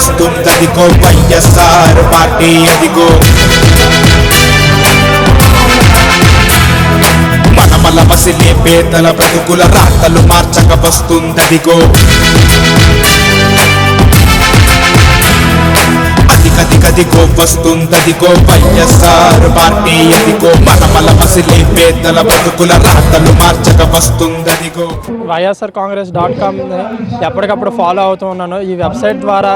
వస్తుందదిగో YSR party అదిగో. మనమల మసిలే పేదల బ్రతుకుల రాతలు మార్చక వస్తుందదిగో. అదిగో వస్తుందదిగో వైఎస్ఆర్ పార్టీ అదిగో. మనమల మసిలే పేదల బ్రతుకుల రాతలు మార్చక వస్తుందదిగో. వైఎస్ఆర్కాంగ్రెస్.com ఎప్పటికప్పుడు ఫాలో అవుతూ ఉన్నాను. ఈ వెబ్సైట్ ద్వారా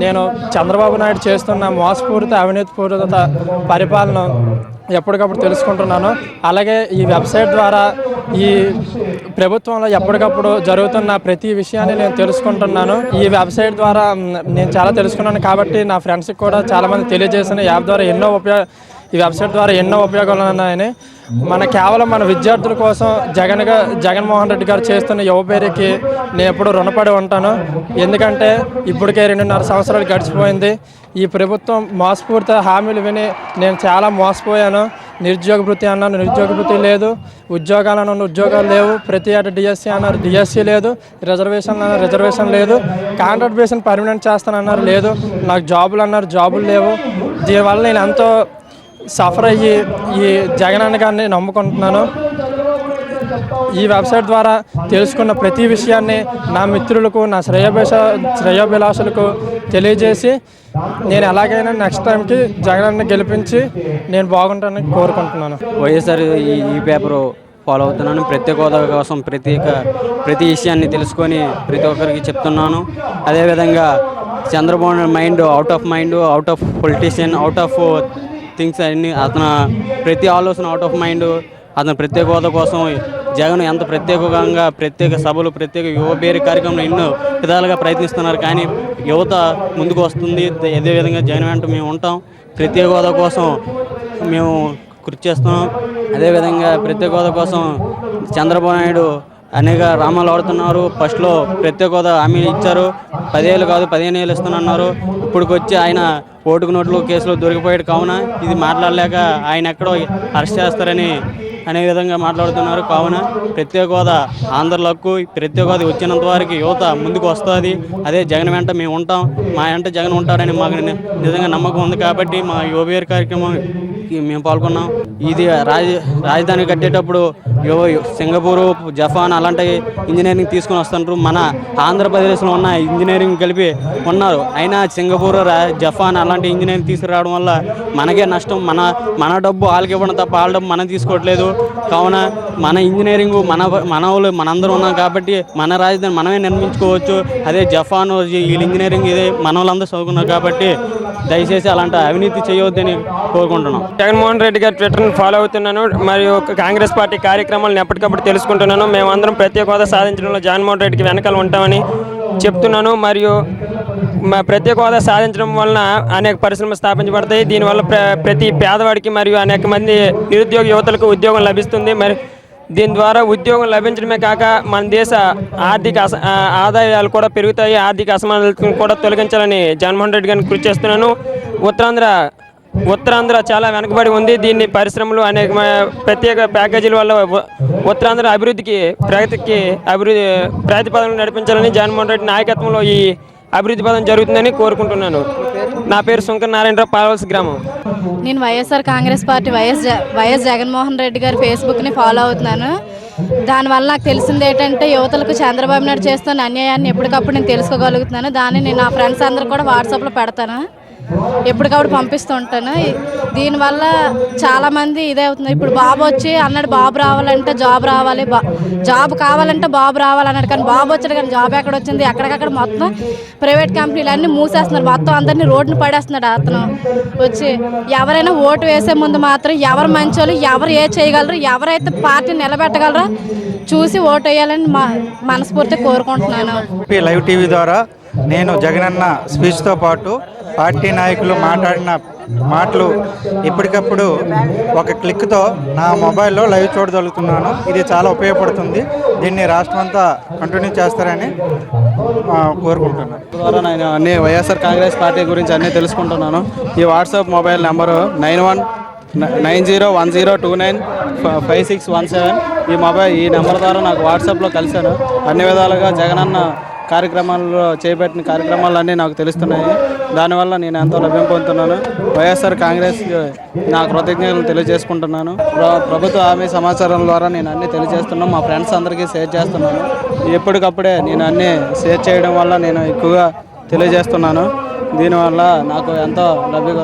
నేను చంద్రబాబు నాయుడు చేస్తున్న మోసపూరిత అవినీతిపూరిత పరిపాలన ఎప్పటికప్పుడు తెలుసుకుంటున్నాను. అలాగే ఈ వెబ్సైట్ ద్వారా ఈ ప్రభుత్వంలో ఎప్పటికప్పుడు జరుగుతున్న ప్రతి విషయాన్ని నేను తెలుసుకుంటున్నాను. ఈ వెబ్సైట్ ద్వారా నేను చాలా తెలుసుకున్నాను కాబట్టి నా ఫ్రెండ్స్కి కూడా చాలామంది తెలియజేసిన యాప్ ద్వారా ఈ వెబ్సైట్ ద్వారా ఎన్నో ఉపయోగాలు ఉన్నాయని. కేవలం మన విద్యార్థుల కోసం జగన్మోహన్ రెడ్డి గారు చేస్తున్న యువపేరికి నేను ఎప్పుడు రుణపడి ఉంటాను. ఎందుకంటే ఇప్పటికే 2.5 సంవత్సరాలు గడిచిపోయింది. ఈ ప్రభుత్వం మోసపూరిత హామీలు విని నేను చాలా మోసపోయాను. నిరుద్యోగ భృతి అన్నాను, నిరుద్యోగ భృతి లేదు. ఉద్యోగాలు అన్నాను, ఉద్యోగాలు లేవు. ప్రతి ఏటా డిఎస్సి అన్నారు, డిఎస్సి లేదు. రిజర్వేషన్ అన్నారు, రిజర్వేషన్ లేదు. కాంట్రాక్ట్ బేస్ని పర్మనెంట్ చేస్తానన్నారు, లేదు. నాకు జాబులు అన్నారు, జాబులు లేవు. దీనివల్ల నేను ఎంతో సఫర్ అయ్యి ఈ జగనన్న గారిని నమ్ముకుంటున్నాను. ఈ వెబ్సైట్ ద్వారా తెలుసుకున్న ప్రతి విషయాన్ని నా మిత్రులకు, నా శ్రేయోభిలాషులకు తెలియజేసి నేను ఎలాగైనా నెక్స్ట్ టైంకి జగనన్న గెలిపించి నేను బాగుంటానని కోరుకుంటున్నాను. వైఎస్ఆర్ ఈ పేపరు ఫాలో అవుతున్నాను. ప్రత్యేక హోదా కోసం ప్రతి విషయాన్ని తెలుసుకొని ప్రతి ఒక్కరికి చెప్తున్నాను. అదేవిధంగా Chandrababu mind out of politician, out of things అన్ని అతను ప్రతి ఆలోచన అవుట్ ఆఫ్ మైండ్. అతను ప్రత్యేక హోదా కోసం జగన్ ఎంత ప్రత్యేకంగా ప్రత్యేక సభలు, ప్రత్యేక యువ పేరు కార్యక్రమం ఎన్నో విధాలుగా ప్రయత్నిస్తున్నారు. కానీ యువత ముందుకు వస్తుంది. అదేవిధంగా జగన్ వెంట మేము ఉంటాం. ప్రత్యేక హోదా కోసం మేము కృషి చేస్తున్నాం. అదేవిధంగా ప్రత్యేక హోదా కోసం చంద్రబాబు నాయుడు అనేక రామాలు ఆడుతున్నారు. ఫస్ట్లో ప్రత్యేక హోదా హామీ ఇచ్చారు. 10 ఏళ్ళు కాదు 15 ఏళ్ళు ఇస్తున్నాన్నారు. ఇప్పటికొచ్చి ఆయన ఓటుకు నోట్లు కేసులో దొరికిపోయాడు. కావున ఇది మాట్లాడలేక ఆయన ఎక్కడో అరెస్ట్ చేస్తారని అనే విధంగా మాట్లాడుతున్నారు. కావున ప్రత్యేక హోదా ఆంధ్రుల హక్కు. ప్రత్యేక హోదా వచ్చినంత వరకు యువత ముందుకు వస్తుంది. అదే జగన్ వెంట మేము ఉంటాం. మా వెంట జగన్ ఉంటాడని మాకు నిజంగా నమ్మకం ఉంది. కాబట్టి మా యువవేర్ కార్యక్రమం మేము పాల్గొన్నాం. ఇది రాజధాని కట్టేటప్పుడు సింగపూరు, జపాన్ అలాంటి ఇంజనీరింగ్ తీసుకొని వస్తుంటారు. మన ఆంధ్రప్రదేశ్లో ఉన్న ఇంజనీరింగ్ కలిపి ఉన్నారు. అయినా సింగపూర్, జపాన్ అలాంటి ఇంజనీరింగ్ తీసుకురావడం వల్ల మనకే నష్టం. మన డబ్బు వాళ్ళకి ఇవ్వడం తప్ప వాళ్ళ డబ్బు మనం తీసుకోవట్లేదు. కావున మన ఇంజనీరింగ్ మన వాళ్ళు మనందరూ ఉన్నాం కాబట్టి మన రాజధాని మనమే నిర్మించుకోవచ్చు. అదే జపాన్ వీళ్ళ ఇంజనీరింగ్ ఇదే మన వాళ్ళందరూ చదువుకున్నారు. కాబట్టి దయచేసి అలాంటి అవినీతి చేయవద్దని కోరుకుంటున్నాం. జగన్మోహన్ రెడ్డి గారి ట్విట్టర్ని ఫాలో అవుతున్నాను. మరియు కాంగ్రెస్ పార్టీ కార్యక్రమాలను ఎప్పటికప్పుడు తెలుసుకుంటున్నాను. మేమందరం ప్రత్యేక హోదా సాధించడంలో జగన్మోహన్ రెడ్డికి వెనకాల ఉంటామని చెప్తున్నాను. మరియు ప్రత్యేక హోదా సాధించడం వలన అనేక పరిశ్రమలు స్థాపించబడతాయి. దీనివల్ల ప్రతి పేదవాడికి మరియు అనేక మంది నిరుద్యోగ యువతలకు ఉద్యోగం లభిస్తుంది. మరి దీని ద్వారా ఉద్యోగం లభించడమే కాక మన దేశ ఆర్థిక ఆదాయాలు కూడా పెరుగుతాయి. ఆర్థిక అసమానతలను కూడా తొలగించాలని జగన్మోహన్ రెడ్డి గారిని కృషి చేస్తున్నాను. ఉత్తరాంధ్ర చాలా వెనుకబడి ఉంది. దీన్ని పరిశ్రమలు అనేక ప్రత్యేక ప్యాకేజీల వల్ల ఉత్తరాంధ్ర ప్రగతికి ప్రతిపాదనలు నడిపించాలని జగన్మోహన్ రెడ్డి నాయకత్వంలో ఈ అభివృద్ధి పదం జరుగుతుందని కోరుకుంటున్నాను. నా పేరు శంకర్ నారాయణరావు, పాలవలస గ్రామం. నేను వైఎస్ఆర్ కాంగ్రెస్ పార్టీ వైఎస్ జగన్మోహన్ రెడ్డి గారి ఫేస్బుక్ని ఫాలో అవుతున్నాను. దానివల్ల నాకు తెలిసింది ఏంటంటే యువతలకు చంద్రబాబు నాయుడు చేస్తున్న అన్యాయాన్ని ఎప్పటికప్పుడు నేను తెలుసుకోగలుగుతున్నాను. దాన్ని నేను నా ఫ్రెండ్స్ అందరూ కూడా వాట్సాప్లో పెడతాను, ఎప్పటికప్పుడు పంపిస్తూ ఉంటాను. దీనివల్ల చాలామంది ఇదే అవుతుంది. ఇప్పుడు బాబు వచ్చి అన్నాడు బాబు రావాలంటే జాబ్ రావాలి, జాబ్ కావాలంటే బాబు రావాలన్నాడు. కానీ బాబు వచ్చాడు కానీ జాబ్ ఎక్కడ వచ్చింది? ఎక్కడికక్కడ మొత్తం ప్రైవేట్ కంపెనీలు అన్నీ మూసేస్తున్నారు. మొత్తం అందరినీ రోడ్డును పడేస్తున్నాడు అతను వచ్చి. ఎవరైనా ఓటు వేసే ముందు మాత్రం ఎవరు మంచోళ్ళు, ఎవరు ఏ చేయగలరు, ఎవరైతే పార్టీని నిలబెట్టగలరో చూసి ఓటు వేయాలని మనస్ఫూర్తిగా కోరుకుంటున్నాను. లైవ్ టీవీ ద్వారా నేను జగనన్న స్పీచ్తో పాటు పార్టీ నాయకులు మాట్లాడిన మాటలు ఎప్పటికప్పుడు ఒక క్లిక్తో నా మొబైల్లో లైవ్ చూడగలుగుతున్నాను. ఇది చాలా ఉపయోగపడుతుంది. దీన్ని రాష్ట్రం అంతా కంటిన్యూ చేస్తారని కోరుకుంటున్నాను. ద్వారా నేను అన్ని వైఎస్ఆర్ కాంగ్రెస్ పార్టీ గురించి అన్నీ తెలుసుకుంటున్నాను. ఈ వాట్సాప్ మొబైల్ నెంబరు 919010295617. ఈ నెంబర్ ద్వారా నాకు వాట్సాప్లో కలిశాను. అన్ని విధాలుగా జగనన్న కార్యక్రమాల్లో చేపట్టిన కార్యక్రమాలన్నీ నాకు తెలుస్తున్నాయి. దానివల్ల నేను ఎంతో లభ్యం పొందుతున్నాను. వైఎస్ఆర్ కాంగ్రెస్ నా కృతజ్ఞతలు తెలియజేసుకుంటున్నాను. ప్రభుత్వ హామీ సమాచారం ద్వారా నేను అన్నీ తెలియజేస్తున్నాను. మా ఫ్రెండ్స్ అందరికీ షేర్ చేస్తున్నాను. ఎప్పటికప్పుడే నేను అన్నీ షేర్ చేయడం వల్ల నేను ఎక్కువగా తెలియజేస్తున్నాను. దీనివల్ల నాకు ఎంతో లభ్యం